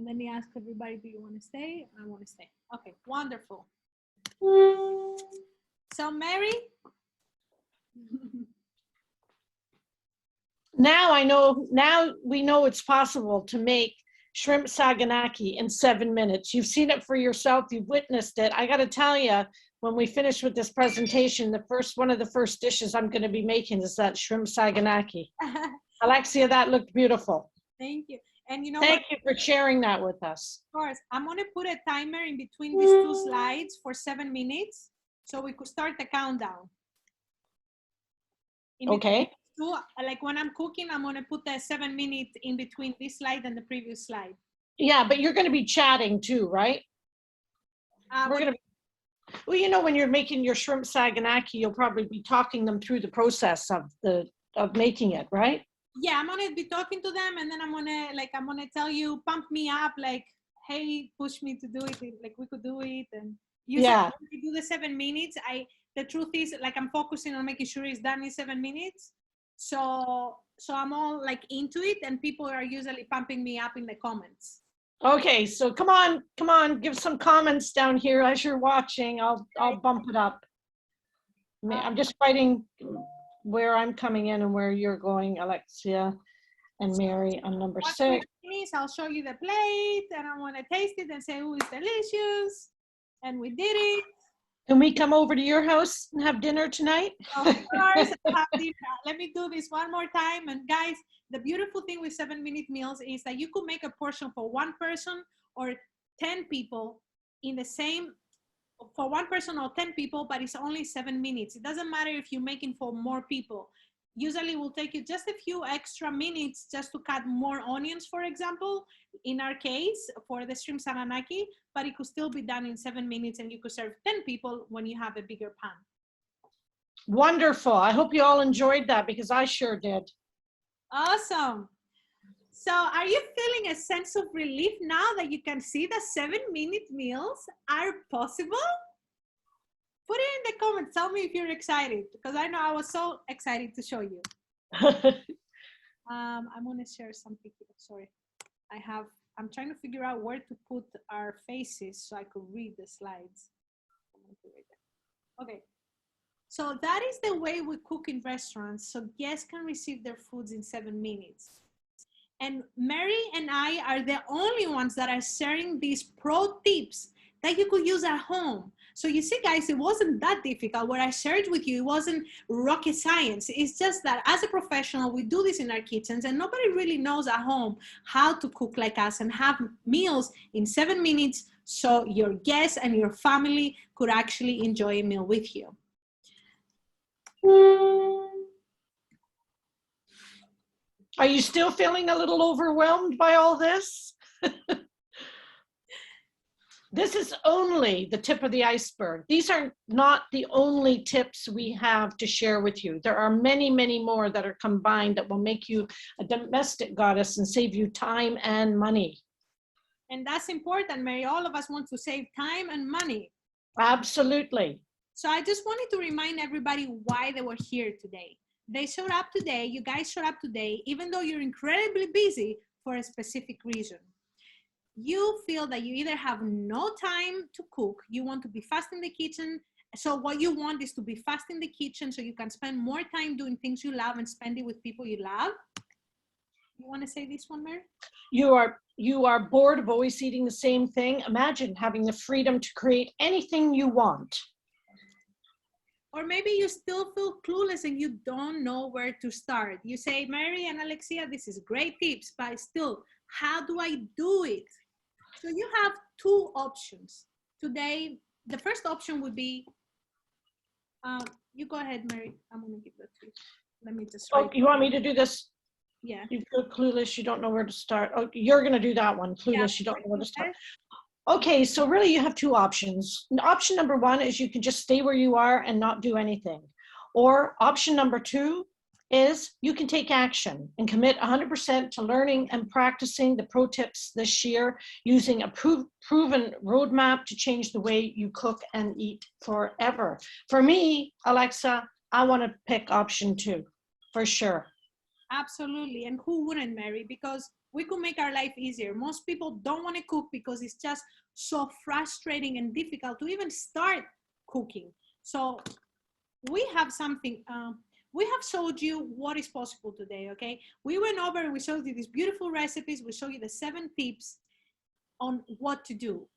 And then he asked everybody, do you want to stay? I want to stay. Okay, wonderful. So Mary? Now we know it's possible to make shrimp saganaki in 7 minutes. You've seen it for yourself, you've witnessed it. I gotta tell you, when we finish with this presentation, one of the first dishes I'm gonna be making is that shrimp saganaki. Alexia, that looked beautiful. Thank you. And you know Thank you for sharing that with us. Of course, I'm gonna put a timer in between these two slides for 7 minutes, so we could start the countdown. Okay. Two, like when I'm cooking, I'm gonna put the 7 minutes in between this slide and the previous slide. Yeah, but you're gonna be chatting too, right? Well, you know, when you're making your shrimp saganaki, you'll probably be talking them through the process of making it, right? Yeah, I'm gonna be talking to them, and then I'm gonna tell you, pump me up, like, hey, push me to do it, like we could do it. And usually when we do the 7 minutes, the truth is, like, I'm focusing on making sure it's done in 7 minutes. So I'm all like into it, and people are usually pumping me up in the comments. Okay, so come on, give some comments down here as you're watching. I'll bump it up. I'm just writing where I'm coming in and where you're going, Alexia and Mary, on number 6. I'll show you the plate, and I want to taste it and say, oh, it's delicious. And we did it. Can we come over to your house and have dinner tonight? Of course. Let me do this one more time. And guys, the beautiful thing with 7-minute meals is that you could make a portion for one person or 10 people in the same, for one person or 10 people, but it's only 7 minutes. It doesn't matter if you're making for more people. Usually it will take you just a few extra minutes just to cut more onions, for example, in our case, for the shrimp saganaki, but it could still be done in 7 minutes, and you could serve 10 people when you have a bigger pan. Wonderful. I hope you all enjoyed that, because I sure did. Awesome. So are you feeling a sense of relief now that you can see that 7-minute meals are possible? Put it in the comments. Tell me if you're excited, because I know I was so excited to show you. I'm going to share something here. Sorry. I'm trying to figure out where to put our faces so I could read the slides. Okay. So that is the way we cook in restaurants, so guests can receive their foods in 7 minutes. And Mary and I are the only ones that are sharing these pro tips that you could use at home. So you see, guys, it wasn't that difficult. What I shared with you, it wasn't rocket science. It's just that as a professional, we do this in our kitchens, and nobody really knows at home how to cook like us and have meals in 7 minutes so your guests and your family could actually enjoy a meal with you. Are you still feeling a little overwhelmed by all this? This is only the tip of the iceberg. These are not the only tips we have to share with you. There are many, many more that are combined that will make you a domestic goddess and save you time and money. And that's important, Mary. All of us want to save time and money. Absolutely. So I just wanted to remind everybody why they were here today. They showed up today, you guys showed up today, even though you're incredibly busy for a specific reason. You feel that you either have no time to cook, you want to be fast in the kitchen. So what you want is to be fast in the kitchen so you can spend more time doing things you love and spend it with people you love. You want to say this one, Mary? You are bored of always eating the same thing. Imagine having the freedom to create anything you want. Or maybe you still feel clueless and you don't know where to start. You say, Mary and Alexia, this is great tips, but still, how do I do it? So you have two options. Today, the first option would be, you go ahead, Mary. I'm going to give that to you. Let me just write. Oh, you want me to do this? Yeah. You feel clueless, you don't know where to start. Oh, you're going to do that one. Clueless, yeah. You don't know where to start. Okay, so really you have two options. Option number one is you can just stay where you are and not do anything. Or option number two is you can take action and commit 100% to learning and practicing the pro tips this year using a proven roadmap to change the way you cook and eat forever. For me, Alexa, I want to pick option two for sure. Absolutely. And who wouldn't, Mary? Because we could make our life easier. Most people don't want to cook because it's just so frustrating and difficult to even start cooking. So we have something, we have showed you what is possible today, okay? We went over and we showed you these beautiful recipes. We showed you the 7 tips on what to do.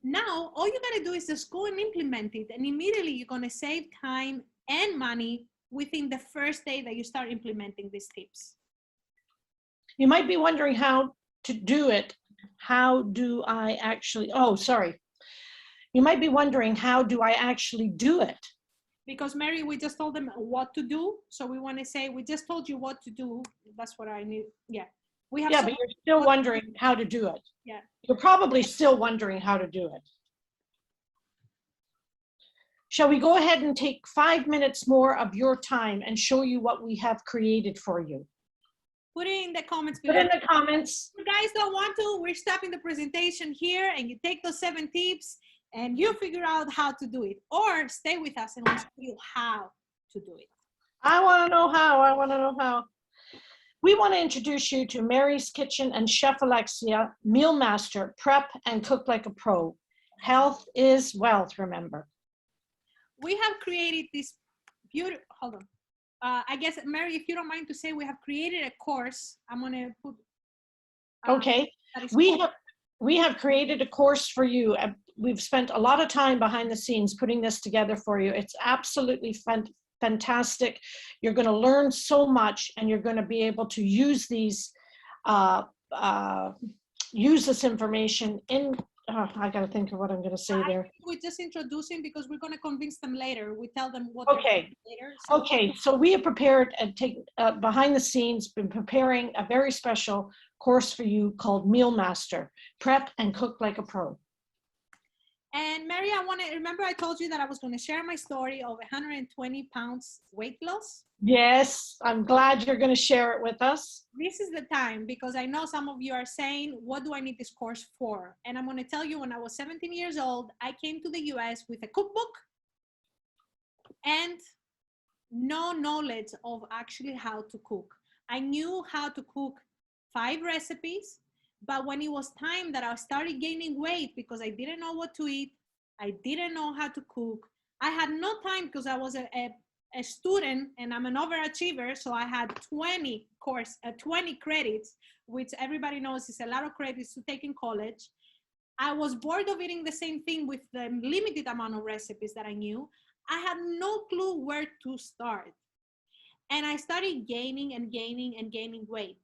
Now, all you gotta do is just go and implement it, and immediately you're gonna save time and money within the first day that you start implementing these tips. You might be wondering how to do it. How do I actually, oh, sorry. You might be wondering, how do I actually do it? Because Mary, we just told them what to do. So we wanna say, we just told you what to do. That's what I need, yeah. We have but you're still wondering how to do it. Yeah. You're probably still wondering how to do it. Shall we go ahead and take 5 minutes more of your time and show you what we have created for you? Put it in the comments below. Put in the comments. If you guys don't want to, we're stopping the presentation here, and you take those 7 tips and you figure out how to do it, or stay with us and we'll show you how to do it. I want to know how. I want to know how. We want to introduce you to Mary's Kitchen and Chef Alexia, Meal Master, Prep and Cook Like a Pro. Health is wealth, remember. We have created this beautiful, hold on. I guess, Mary, if you don't mind to say, we have created a course. I'm going to put. Okay. We have created a course for you. We've spent a lot of time behind the scenes putting this together for you. It's absolutely fantastic. You're going to learn so much, and you're going to be able to use these, use this information in. I got to think of what I'm going to say there. We're just introducing because we're going to convince them later. We tell them what. Okay. Later, so. Okay. So we have prepared and taken behind the scenes, been preparing a very special course for you called Meal Master, Prep and Cook Like a Pro. And Mary, remember I told you that I was going to share my story of 120 pounds weight loss? Yes, I'm glad you're going to share it with us. This is the time, because I know some of you are saying, what do I need this course for? And I'm going to tell you, when I was 17 years old, I came to the US with a cookbook and no knowledge of actually how to cook. I knew how to cook 5 recipes. But when it was time that I started gaining weight because I didn't know what to eat, I didn't know how to cook. I had no time because I was a student and I'm an overachiever. So I had 20 credits, which everybody knows is a lot of credits to take in college. I was bored of eating the same thing with the limited amount of recipes that I knew. I had no clue where to start. And I started gaining and gaining and gaining weight.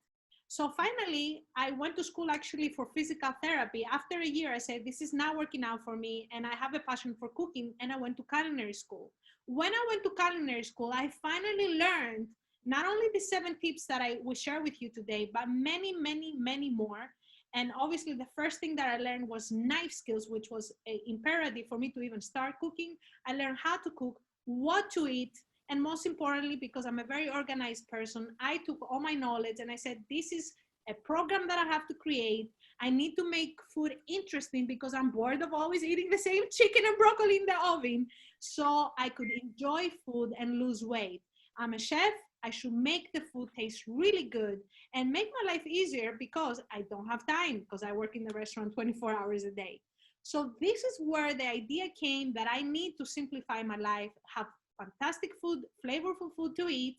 So finally, I went to school actually for physical therapy. After a year, I said, this is not working out for me, and I have a passion for cooking, and I went to culinary school. When I went to culinary school, I finally learned not only the 7 tips that I will share with you today, but many, many, many more. And obviously, the first thing that I learned was knife skills, which was imperative for me to even start cooking. I learned how to cook, what to eat, and most importantly, because I'm a very organized person, I took all my knowledge and I said, this is a program that I have to create. I need to make food interesting because I'm bored of always eating the same chicken and broccoli in the oven, so I could enjoy food and lose weight. I'm a chef. I should make the food taste really good and make my life easier because I don't have time, because I work in the restaurant 24 hours a day. So this is where the idea came that I need to simplify my life, have fantastic food, flavorful food to eat.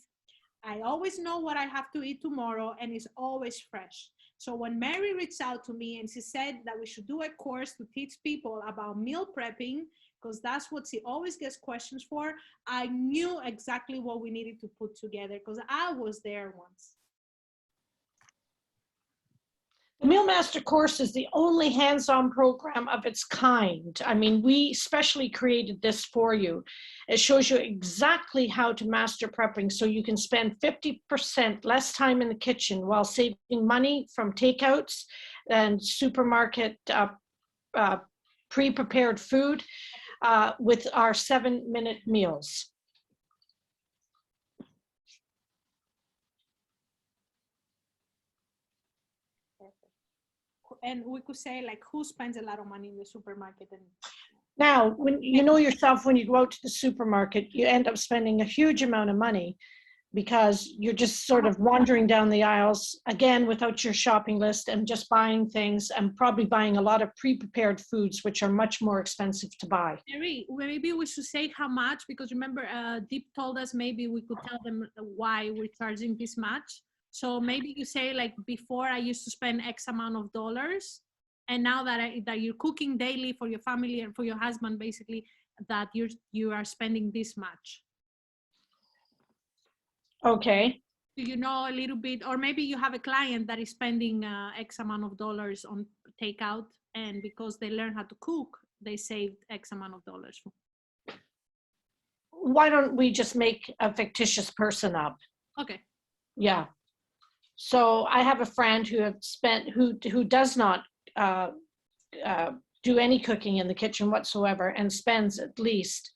I always know what I have to eat tomorrow, and it's always fresh. So when Mary reached out to me and she said that we should do a course to teach people about meal prepping, because that's what she always gets questions for, I knew exactly what we needed to put together because I was there once. The Meal Master course is the only hands-on program of its kind. I mean, we specially created this for you. It shows you exactly how to master prepping so you can spend 50% less time in the kitchen while saving money from takeouts and supermarket pre-prepared food with our 7-minute meals. And we could say, like, who spends a lot of money in the supermarket? And now, when you know yourself, when you go out to the supermarket, you end up spending a huge amount of money. because you're just sort of wandering down the aisles again without your shopping list and just buying things and probably buying a lot of pre-prepared foods, which are much more expensive to buy. Mary, maybe we should say how much, because remember, Deep told us maybe we could tell them why we're charging this much. So maybe you say, like, before I used to spend X amount of dollars, and now that you're cooking daily for your family and for your husband, basically, that you are spending this much. Okay. Do you know a little bit, or maybe you have a client that is spending X amount of dollars on takeout, and because they learn how to cook, they saved X amount of dollars. Why don't we just make a fictitious person up? Okay. Yeah. So I have a friend who does not do any cooking in the kitchen whatsoever, and spends at least,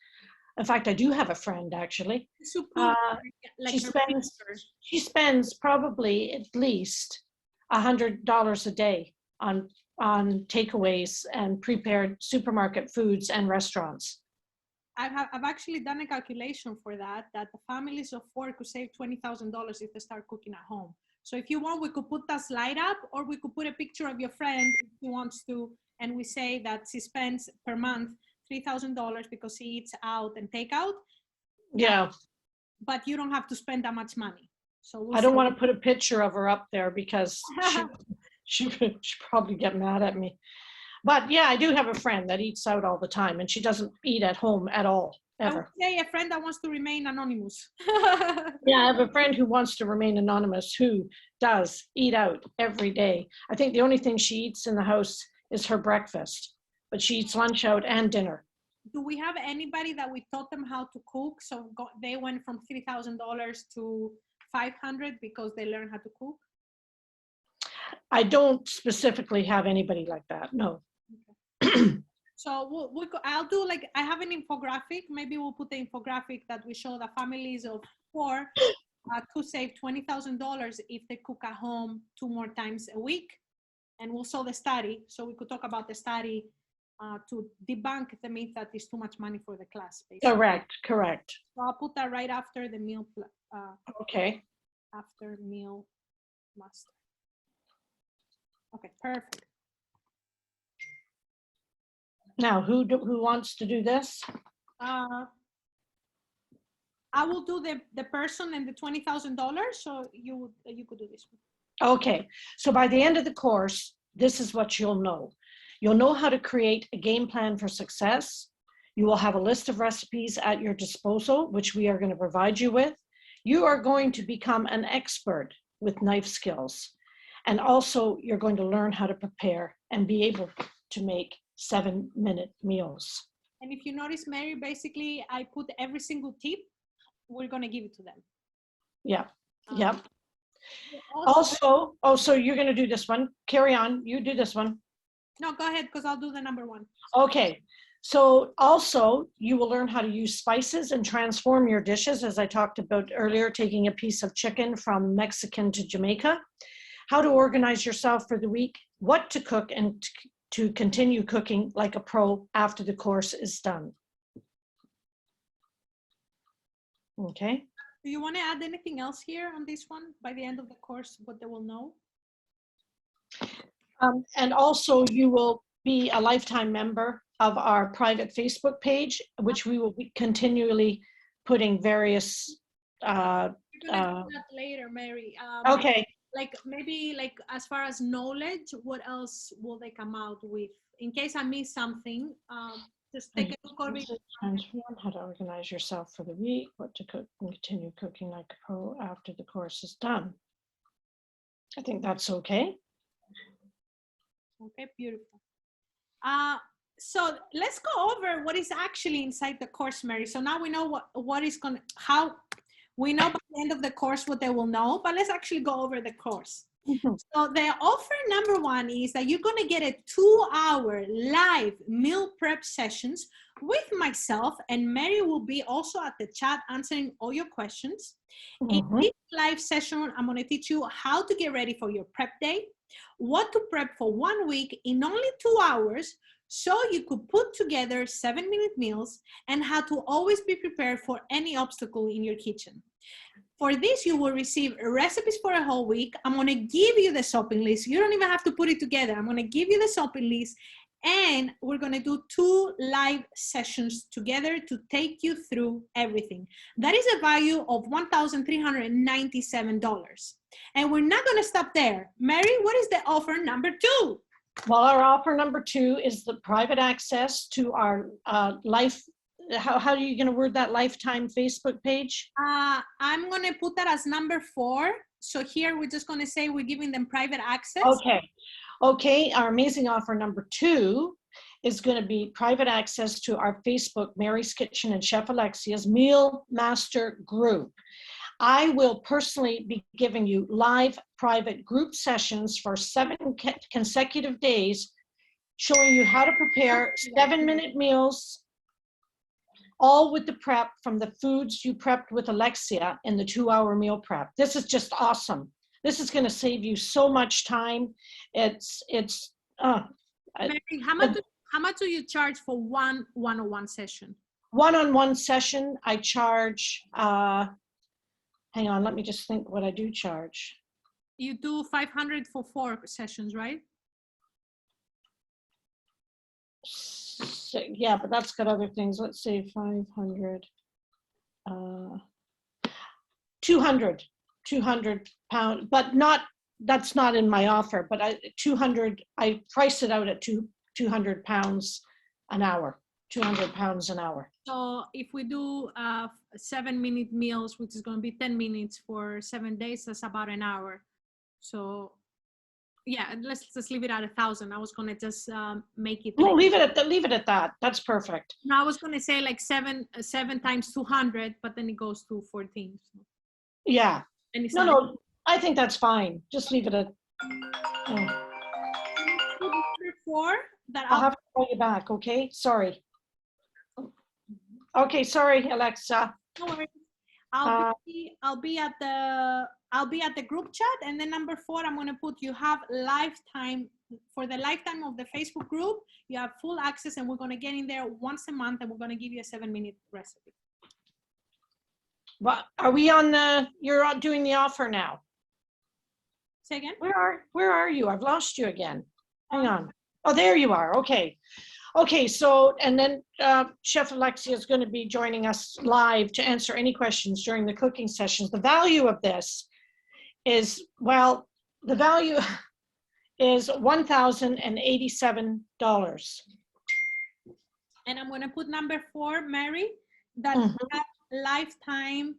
in fact, I do have a friend actually. She spends probably at least $100 a day on takeaways and prepared supermarket foods and restaurants. I've actually done a calculation for that the families of 4 could save $20,000 if they start cooking at home. So if you want, we could put that slide up, or we could put a picture of your friend if he wants to, and we say that she spends per month $3,000 because she eats out and takeout. Yeah. But you don't have to spend that much money. So I don't want to put a picture of her up there because she probably get mad at me. But yeah, I do have a friend that eats out all the time, and she doesn't eat at home at all, ever. I would say a friend that wants to remain anonymous. Yeah, I have a friend who wants to remain anonymous who does eat out every day. I think the only thing she eats in the house is her breakfast, but she eats lunch out and dinner. Do we have anybody that we taught them how to cook? So they went from $3,000 to $500 because they learned how to cook? I don't specifically have anybody like that, no. Okay. So I'll do, like, I have an infographic. Maybe we'll put the infographic that we show the families of 4 could save $20,000 if they cook at home 2 more times a week. And we'll show the study. So we could talk about the study to debunk the myth that is too much money for the class. Basically. Correct. So I'll put that right after the meal. Okay. After meal master. Okay, perfect. Now, who wants to do this? I will do the person and the $20,000. So you could do this one. Okay. So by the end of the course, this is what you'll know. You'll know how to create a game plan for success. You will have a list of recipes at your disposal, which we are going to provide you with. You are going to become an expert with knife skills. And also, you're going to learn how to prepare and be able to make 7-minute meals. And if you notice, Mary, basically, I put every single tip. We're going to give it to them. Yeah. Yeah. Also, so you're going to do this one. Carry on. You do this one. No, go ahead, because I'll do the number 1. Okay. So also, you will learn how to use spices and transform your dishes, as I talked about earlier, taking a piece of chicken from Mexican to Jamaica, how to organize yourself for the week, what to cook, and to continue cooking like a pro after the course is done. Okay. Do you want to add anything else here on this one by the end of the course, what they will know? And also, you will be a lifetime member of our private Facebook page, which we will be continually putting various. We're gonna do that later, Mary. Okay. Like maybe like as far as knowledge, what else will they come out with? In case I miss something, just take a look over it. Transform how to organize yourself for the week, what to cook, and continue cooking like a pro after the course is done. I think that's okay. Okay, beautiful. So let's go over what is actually inside the course, Mary. So now we know what is going to, how we know by the end of the course what they will know, but let's actually go over the course. So the offer number 1 is that you're going to get a 2-hour live meal prep sessions with myself, and Mary will be also at the chat answering all your questions. In this live session, I'm going to teach you how to get ready for your prep day, what to prep for 1 week in only 2 hours, so you could put together 7-minute meals, and how to always be prepared for any obstacle in your kitchen. For this, you will receive recipes for a whole week. I'm going to give you the shopping list. You don't even have to put it together. I'm going to give you the shopping list, and we're going to do 2 live sessions together to take you through everything. That is a value of $1,397. And we're not going to stop there. Mary, what is the offer number 2? Well, our offer number 2 is the private access to our how are you going to word that, lifetime Facebook page? I'm going to put that as number 4. So here we're just going to say we're giving them private access. Okay, our amazing offer number 2 is going to be private access to our Facebook, Mary's Kitchen and Chef Alexia's Meal Master Group. I will personally be giving you live private group sessions for 7 consecutive days, showing you how to prepare 7-minute meals, all with the prep from the foods you prepped with Alexia in the 2-hour meal prep. This is just awesome. This is going to save you so much time. Mary, how much do you charge for one-on-one session? One-on-one session, I charge, hang on, let me just think what I do charge. You do $500 for 4 sessions, right? So, yeah, but that's got other things. Let's say 500, 200 pounds, but that's not in my offer, but I priced it out at 200 pounds an hour, 200 pounds an hour. So if we do 7-minute meals, which is going to be 10 minutes for 7 days, that's about an hour. So yeah, let's just leave it at 1,000. I was going to just make it. No, leave it at that. That's perfect. No, I was going to say like 7 times 200, but then it goes to 14. So. Yeah. No, I think that's fine. Just leave it at. I'll have to call you back. Okay. Sorry. Okay. Sorry, Alexa. No worries. I'll be at the group chat, and then number 4, I'm going to put you have lifetime for the lifetime of the Facebook group. You have full access, and we're going to get in there once a month, and we're going to give you a 7-minute recipe. Well, are we on the? You're doing the offer now. Say again. Where are you? I've lost you again. Hang on. Oh, there you are. Okay. Okay, so, and then Chef Alexia is going to be joining us live to answer any questions during the cooking sessions. The value of this is, well, the value is $1,087. And I'm going to put number 4, Mary, that lifetime,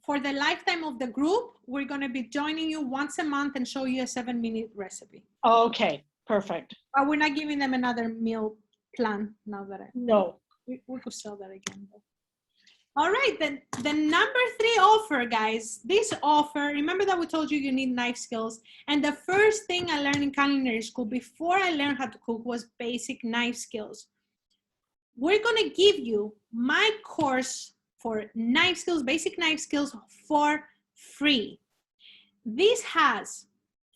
for the lifetime of the group, we're going to be joining you once a month and show you a 7-minute recipe. Okay, perfect. But we're not giving them another meal plan now that we could sell that again. All right, then the number 3 offer, guys. This offer, remember that we told you need knife skills, and the first thing I learned in culinary school before I learned how to cook was basic knife skills. We're gonna give you my course for knife skills, basic knife skills, for free. This has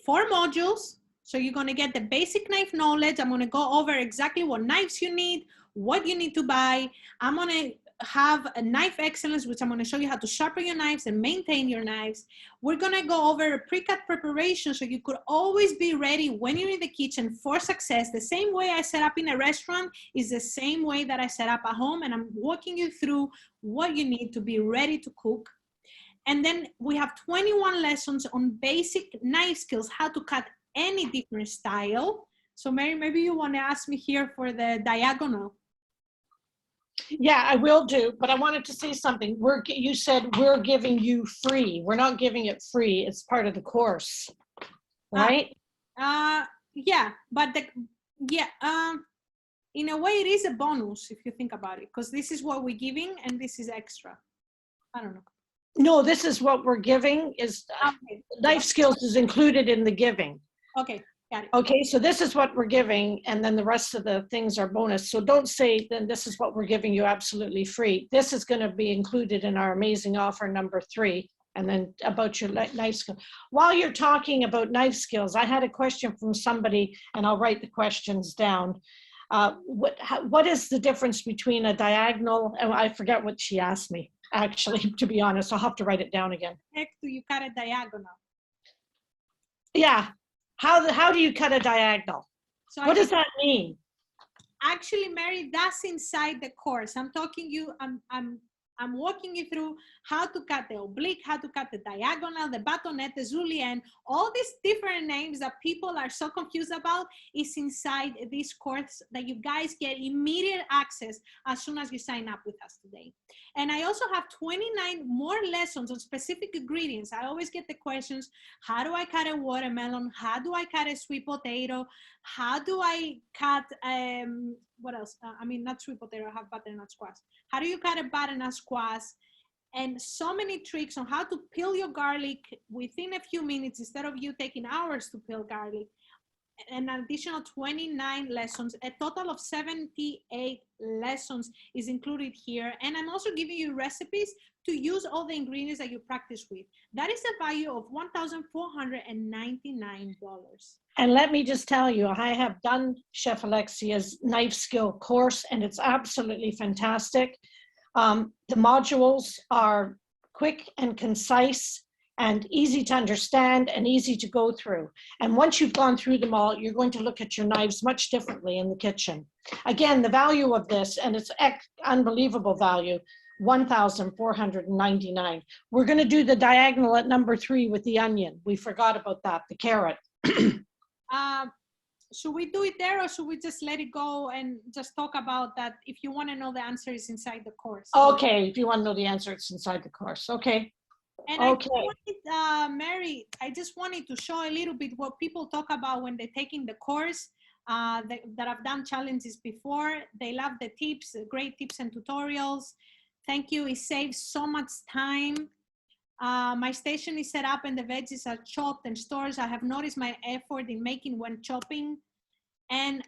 4 modules. So you're going to get the basic knife knowledge. I'm going to go over exactly what knives you need, what you need to buy. I'm going to have a knife excellence, which I'm going to show you how to sharpen your knives and maintain your knives. We're going to go over a pre-cut preparation so you could always be ready when you're in the kitchen for success. The same way I set up in a restaurant is the same way that I set up at home, and I'm walking you through what you need to be ready to cook. And then we have 21 lessons on basic knife skills, how to cut any different style. So Mary, maybe you want to ask me here for the diagonal. Yeah, I will do, but I wanted to say something. You said we're giving you free. We're not giving it free. It's part of the course, right? Yeah, but in a way it is a bonus if you think about it, because this is what we're giving and this is extra. I don't know. No, this is what we're giving. Knife skills is included in the giving. Okay, got it. Okay, so this is what we're giving, and then the rest of the things are bonus. So don't say, then this is what we're giving you absolutely free. This is going to be included in our amazing offer number 3, and then about your knife skill. While you're talking about knife skills, I had a question from somebody, and I'll write the questions down. What is the difference between a diagonal, and I forget what she asked me. actually, to be honest. I'll have to write it down again. Heck, do you cut it diagonal? Yeah. How do you cut a diagonal? So What does that mean? Actually, Mary, that's inside the course. I'm walking you through how to cut the oblique, how to cut the diagonal, the batonette, the julienne, all these different names that people are so confused about is inside this course that you guys get immediate access as soon as you sign up with us today. And I also have 29 more lessons on specific ingredients. I always get the questions, how do I cut a watermelon? How do I cut a sweet potato? How do I cut, what else? Not sweet potato, I have butternut squash. How do you cut a butternut squash? And so many tricks on how to peel your garlic within a few minutes instead of you taking hours to peel garlic. An additional 29 lessons, a total of 78 lessons is included here. And I'm also giving you recipes to use all the ingredients that you practice with. That is a value of $1,499. And let me just tell you, I have done Chef Alexia's knife skill course, and it's absolutely fantastic. The modules are quick and concise and easy to understand and easy to go through. And once you've gone through them all, you're going to look at your knives much differently in the kitchen. Again, the value of this, and it's unbelievable value, $1,499. We're going to do the diagonal at number 3 with the onion. We forgot about that, the carrot. Should we do it there, or should we just let it go and just talk about that? If you want to know the answer, is inside the course. Okay, if you want to know the answer, it's inside the course. Okay. And okay. Mary, I just wanted to show a little bit what people talk about when they're taking the course. That have done challenges before. They love the tips, great tips and tutorials. Thank you. It saves so much time. My station is set up and the veggies are chopped and stored. I have noticed my effort in making when chopping, and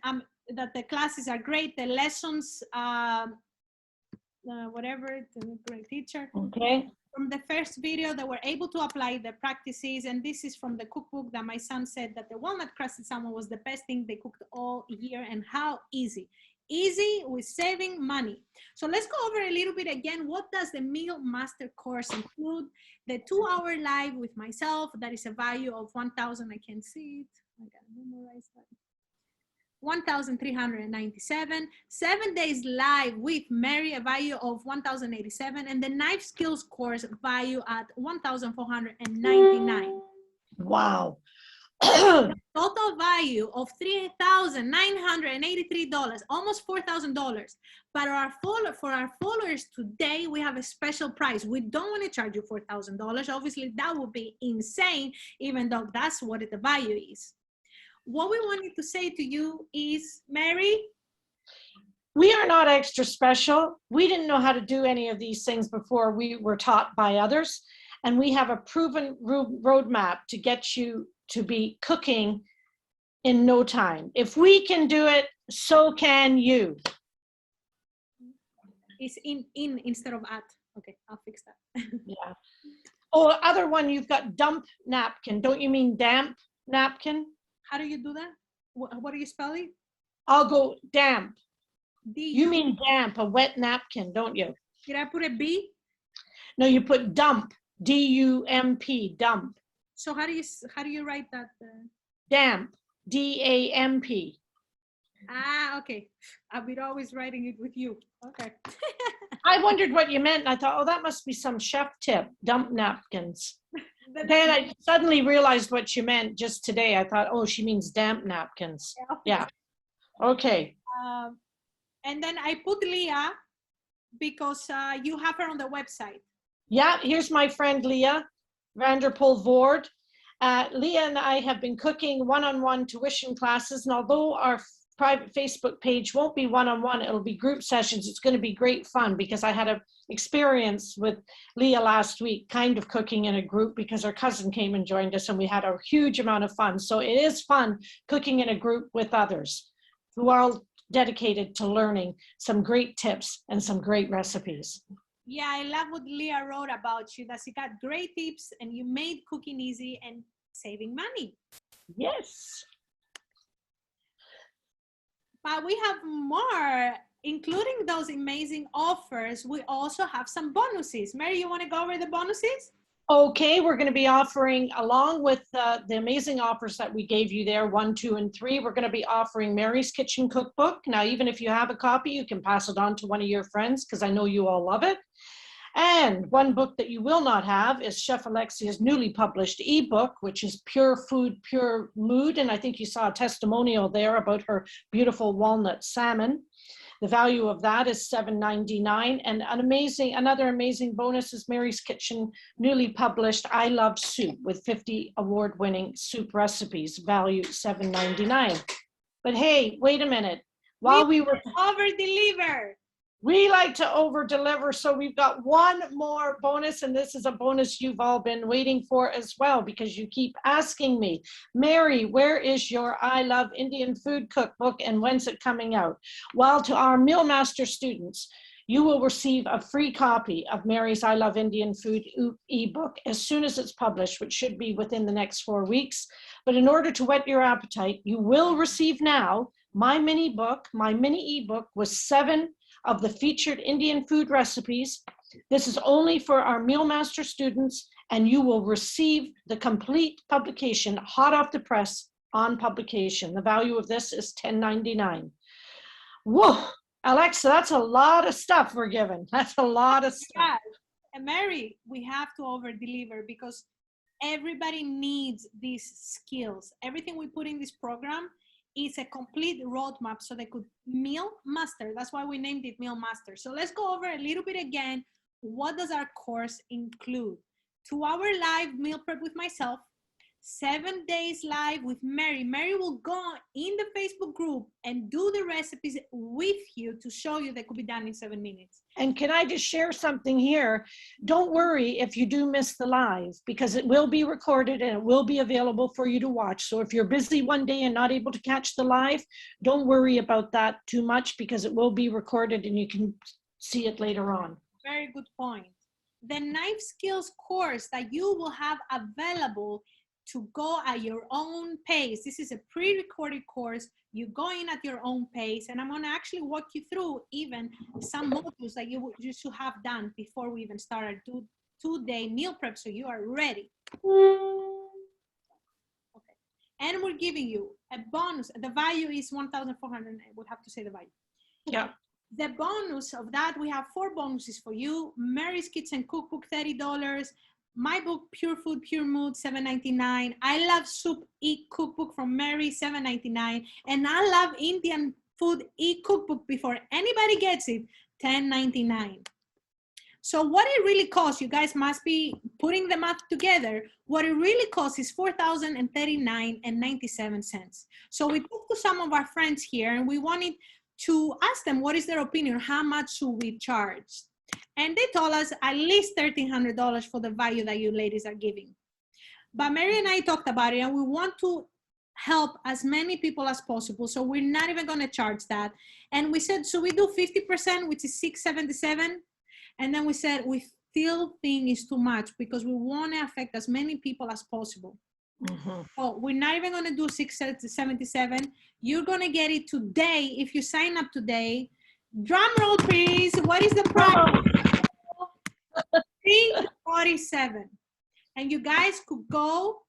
that the classes are great. The lessons, whatever, the great teacher. Okay. From the first video, they were able to apply the practices, and this is from the cookbook that my son said that the walnut crusted salmon was the best thing they cooked all year, and how easy with saving money. So let's go over a little bit again. What does the Meal Master course include? The 2-hour live with myself, that is a value of 1,000. I can see it. I gotta memorize that. 1,397. 7 days live with Mary, a value of 1,087, and the knife skills course value at 1,499. Wow. Total value of $3,983, almost $4,000. But for our followers today, we have a special price. We don't want to charge you $4,000. Obviously, that would be insane, even though that's what the value is. What we wanted to say to you is, Mary, we are not extra special. We didn't know how to do any of these things before we were taught by others. And we have a proven roadmap to get you to be cooking in no time. If we can do it, so can you. It's in instead of at. Okay, I'll fix that. Yeah. Oh, other one, you've got dump napkin. Don't you mean damp napkin? How do you do that? What do you spell it? I'll go damp. D-U- You mean damp, a wet napkin, don't you? Did I put a B? No, you put dump. D-U-M-P, dump. So how do you write that? Damp, D-A-M-P. Ah, okay. I've been always writing it with you. Okay. I wondered what you meant. And I thought, oh, that must be some chef tip, dump napkins. Then I suddenly realized what you meant just today. I thought, oh, she means damp napkins. Yeah. Okay. And then I put Leah because you have her on the website. Yeah, here's my friend Leah Vanderpool Voord. Leah and I have been cooking one-on-one tuition classes, and although our private Facebook page won't be one-on-one, it'll be group sessions. It's going to be great fun because I had an experience with Leah last week, kind of cooking in a group because her cousin came and joined us, and we had a huge amount of fun. So it is fun cooking in a group with others who are all dedicated to learning some great tips and some great recipes. Yeah, I love what Leah wrote about you, that she got great tips and you made cooking easy and saving money. Yes. But we have more including those amazing offers, we also have some bonuses. Mary, you want to go over the bonuses? Okay, we're going to be offering, along with the amazing offers that we gave you there, 1, 2, and 3, we're going to be offering Mary's Kitchen Cookbook. Now, even if you have a copy, you can pass it on to one of your friends because I know you all love it. And one book that you will not have is Chef Alexia's newly published ebook, which is Pure Food, Pure Mood. And I think you saw a testimonial there about her beautiful walnut salmon. The value of that is $7.99. And another amazing bonus is Mary's Kitchen newly published I Love Soup with 50 award-winning soup recipes, value $7.99. But hey, wait a minute. While we were over-deliver. We like to over-deliver, so we've got one more bonus, and this is a bonus you've all been waiting for as well, because you keep asking me, Mary, where is your I Love Indian Food Cookbook, and when's it coming out? Well, to our Meal Master students, you will receive a free copy of Mary's I Love Indian Food ebook as soon as it's published, which should be within the next 4 weeks. But in order to whet your appetite, you will receive now my mini ebook with 7 of the featured Indian food recipes. This is only for our Meal Master students, and you will receive the complete publication hot off the press on publication. The value of this is $10.99. Whoa, Alexa, that's a lot of stuff we're given. That's a lot of stuff. Yeah. And Mary, we have to over deliver because everybody needs these skills. Everything we put in this program is a complete roadmap so they could meal master. That's why we named it Meal Master. So let's go over a little bit again. What does our course include? 2-hour live meal prep with myself, 7 days live with Mary. Mary will go in the Facebook group and do the recipes with you to show you they could be done in 7 minutes. And can I just share something here? Don't worry if you do miss the live, because it will be recorded and it will be available for you to watch. So if you're busy one day and not able to catch the live, don't worry about that too much, because it will be recorded and you can see it later on. Very good point. The knife skills course that you will have available to go at your own pace. This is a pre-recorded course. You go in at your own pace, and I'm going to actually walk you through even some modules that you should have done before we even start our two-day meal prep, so you are ready. Okay. And we're giving you a bonus. The value is $1,400. We'll have to say the value. Yeah. The bonus of that, we have 4 bonuses for you. Mary's Kitchen Cookbook, $30. My book, Pure Food, Pure Mood, $7.99. I Love Soup e-cookbook from Mary, $7.99. And I Love Indian Food e-cookbook before anybody gets it, $10.99. So what it really costs, you guys must be putting the math together. What it really costs is $4,039.97. So we talked to some of our friends here, and we wanted to ask them what is their opinion, how much should we charge? And they told us at least $1,300 for the value that you ladies are giving. But Mary and I talked about it, and we want to help as many people as possible. So we're not even going to charge that. And we said, so we do 50%, which is $677. And then we said, we still think it's too much because we want to affect as many people as possible. Mm-hmm. So we're not even going to do $677. You're going to get it today. If you sign up today, drum roll, please. What is the price? $347. And you guys could go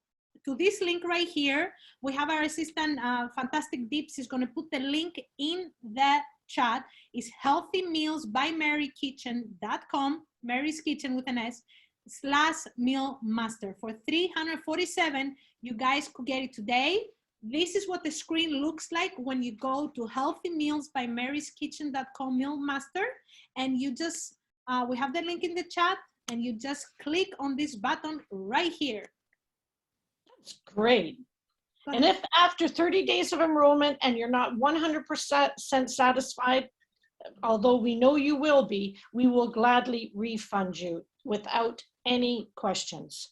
to this link right here. We have our assistant, Fantastic Dips, is going to put the link in the chat. It's healthymealsbymarykitchen.com, Mary's Kitchen with an S, /meal master. For $347, you guys could get it today. This is what the screen looks like when you go to healthymealsbymaryskitchen.com Meal Master, and you just, we have the link in the chat, and you just click on this button right here. That's great. And if after 30 days of enrollment and you're not 100% satisfied, although we know you will be, we will gladly refund you without any questions.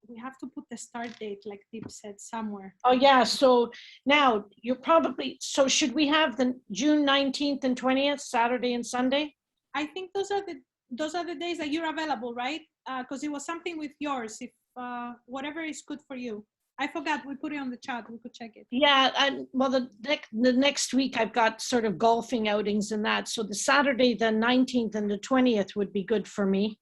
We have to put the start date, like Deep said, somewhere. Oh yeah, so now you're probably, so should we have the June 19th and 20th, Saturday and Sunday? I think those are the days that you're available, right? Because it was something with yours, if whatever is good for you. I forgot, we put it on the chat, we could check it. Yeah, well, the next week I've got sort of golfing outings and that. So the Saturday, the 19th and the 20th would be good for me.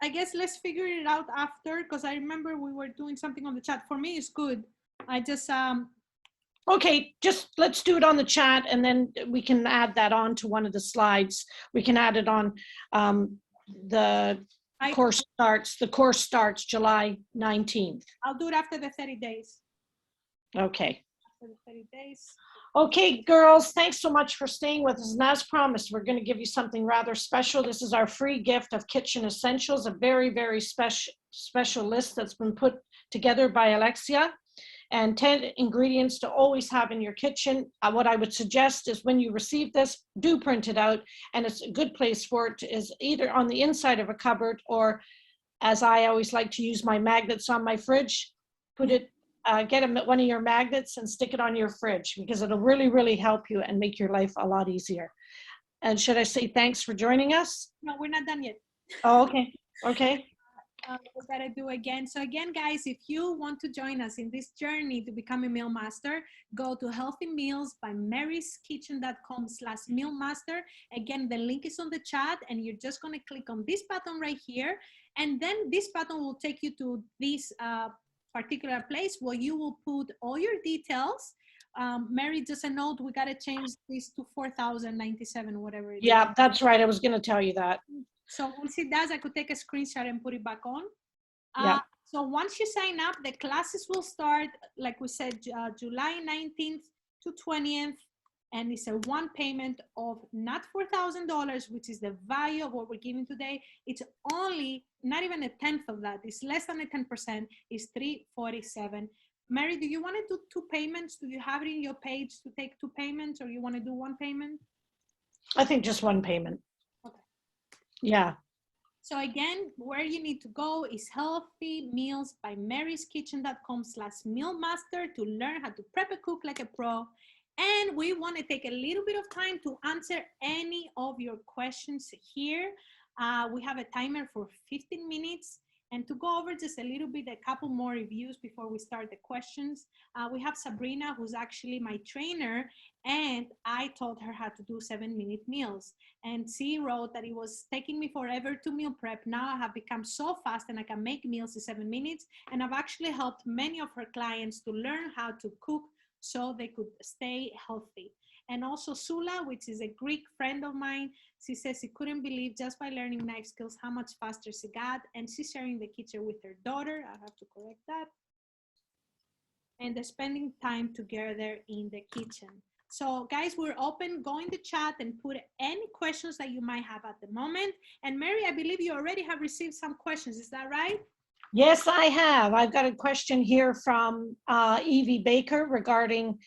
I guess let's figure it out after, because I remember we were doing something on the chat. For me, it's good. I just Okay, just let's do it on the chat, and then we can add that on to one of the slides. We can add it on. The course starts July 19th. I'll do it after the 30 days. Okay. After the 30 days. Okay, girls, thanks so much for staying with us. And as promised, we're going to give you something rather special. This is our free gift of kitchen essentials, a very, very special list that's been put together by Alexia, and 10 ingredients to always have in your kitchen. What I would suggest is when you receive this, do print it out, and it's a good place for it is either on the inside of a cupboard, or as I always like to use my magnets on my fridge, put it, get one of your magnets and stick it on your fridge, because it'll really, really help you and make your life a lot easier. And should I say thanks for joining us? No, we're not done yet. Oh, okay. Okay. We gotta do again. So again, guys, if you want to join us in this journey to become a meal master, go to healthymealsbymaryskitchen.com/mealmaster. Again, the link is on the chat, and you're just gonna click on this button right here, and then this button will take you to this particular place where you will put all your details. Mary, just a note, we gotta change this to 4,097, whatever it is. Yeah, that's right. I was gonna tell you that. So once it does, I could take a screenshot and put it back on. Yeah. So once you sign up, the classes will start, like we said, July 19th to 20th. And it's a one payment of not $4,000, which is the value of what we're giving today. It's only not even a tenth of that. It's less than a 10%. It's $347. Mary, do you want to do two payments? Do you have it in your page to take two payments, or you want to do one payment? I think just one payment. Okay. Yeah. So again, where you need to go is healthymealsbymaryskitchen.com/mealmaster to learn how to prep and cook like a pro. And we want to take a little bit of time to answer any of your questions here. We have a timer for 15 minutes. And to go over just a little bit, a couple more reviews before we start the questions. We have Sabrina, who's actually my trainer, and I taught her how to do 7-minute meals. And she wrote that it was taking me forever to meal prep. Now I have become so fast and I can make meals in 7 minutes. And I've actually helped many of her clients to learn how to cook so they could stay healthy. And also Sula, which is a Greek friend of mine, she says she couldn't believe just by learning knife skills how much faster she got. And she's sharing the kitchen with her daughter. I have to correct that. And they're spending time together in the kitchen. So guys, we're open. Go in the chat and put any questions that you might have at the moment. And Mary, I believe you already have received some questions. Is that right? Yes, I have. I've got a question here from Evie Baker regarding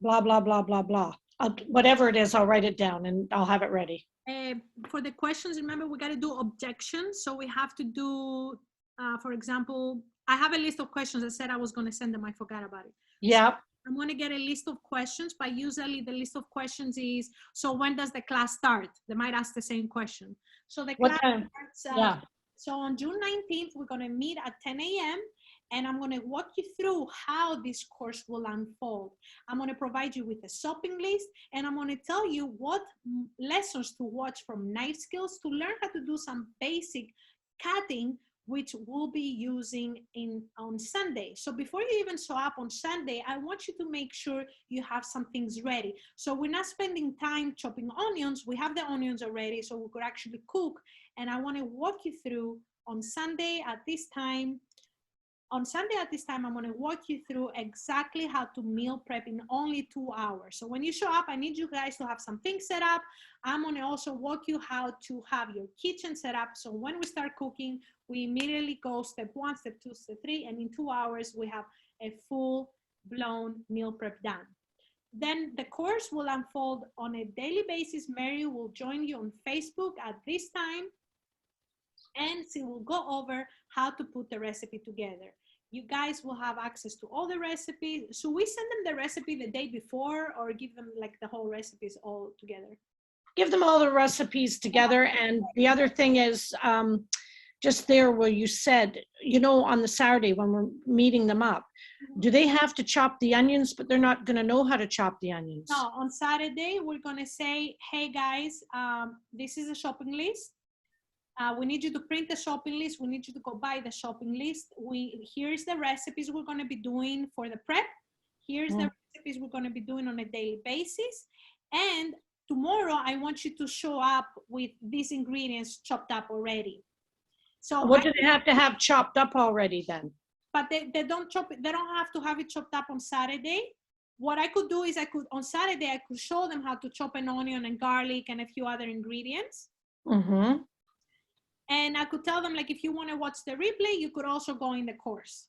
blah, blah, blah, blah, blah. Whatever it is, I'll write it down and I'll have it ready. For the questions, remember, we got to do objections. So we have to do, for example, I have a list of questions. I said I was going to send them. I forgot about it. Yeah. So I'm going to get a list of questions, but usually the list of questions is, so when does the class start? They might ask the same question. So the class starts, so on June 19th, we're going to meet at 10 a.m. and I'm going to walk you through how this course will unfold. I'm going to provide you with a shopping list, and I'm going to tell you what lessons to watch from knife skills to learn how to do some basic cutting, which we'll be using on Sunday. So before you even show up on Sunday, I want you to make sure you have some things ready. So we're not spending time chopping onions. We have the onions already, so we could actually cook. And I want to walk you through on Sunday at this time. On Sunday at this time, I'm going to walk you through exactly how to meal prep in only 2 hours. So when you show up, I need you guys to have some things set up. I'm going to also walk you how to have your kitchen set up. So when we start cooking, we immediately go step 1, step 2, step 3, and in 2 hours, we have a full-blown meal prep done. Then the course will unfold on a daily basis. Mary will join you on Facebook at this time, and she will go over how to put the recipe together. You guys will have access to all the recipes. So we send them the recipe the day before, or give them like the whole recipes all together? give them all the recipes together. And the other thing is, just there where you said, you know, on the Saturday when we're meeting them up, do they have to chop the onions, but they're not going to know how to chop the onions? No, on Saturday, we're going to say, hey guys, this is a shopping list. We need you to print the shopping list. We need you to go buy the shopping list. Here's the recipes we're going to be doing for the prep. Here's the recipes we're going to be doing on a daily basis. And tomorrow, I want you to show up with these ingredients chopped up already. So what do they have to have chopped up already then? But they don't chop it. They don't have to have it chopped up on Saturday. What I could do is on Saturday, I could show them how to chop an onion and garlic and a few other ingredients. Mm-hmm. And I could tell them, like, if you want to watch the replay, you could also go in the course.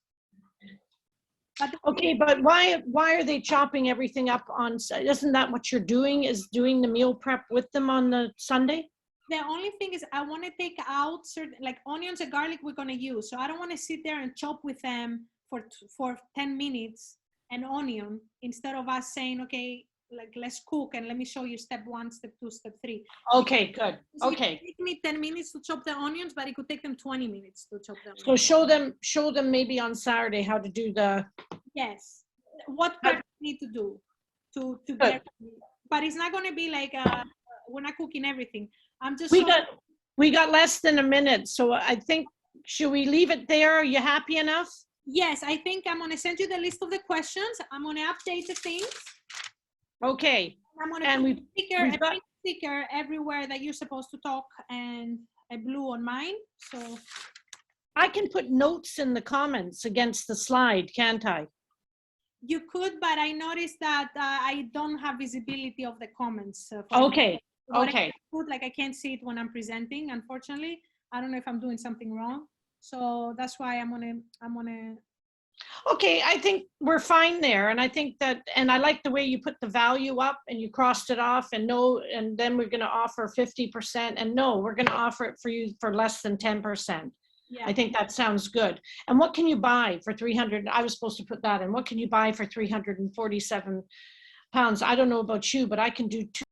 Okay, but why are they chopping everything up on, isn't that what you're doing, is doing the meal prep with them on the Sunday? The only thing is I want to take out certain, like onions and garlic we're going to use. So I don't want to sit there and chop with them for 10 minutes an onion instead of us saying, okay, like let's cook and let me show you step 1, step 2, step 3. Okay, good. Okay. It could take me 10 minutes to chop the onions, but it could take them 20 minutes to chop them. So show them maybe on Saturday how to do the. Yes. What prep we need to do to get, but it's not going to be like, we're not cooking everything. I'm just we got less than a minute, so I think, should we leave it there? Are you happy enough? Yes, I think I'm going to send you the list of the questions. I'm going to update the things. Okay. I'm going to put a sticker everywhere that you're supposed to talk and a blue on mine. So I can put notes in the comments against the slide, can't I? You could, but I noticed that I don't have visibility of the comments. Okay. Okay. I can't see it when I'm presenting, unfortunately. I don't know if I'm doing something wrong. So that's why I'm gonna. Okay, I think we're fine there. And I think that, and I like the way you put the value up and you crossed it off, and then we're gonna offer 50%, and no, we're gonna offer it for you for less than 10%. Yeah. I think that sounds good. And what can you buy for 300? I was supposed to put that in. What can you buy for 347 pounds? I don't know about you, but I can do 2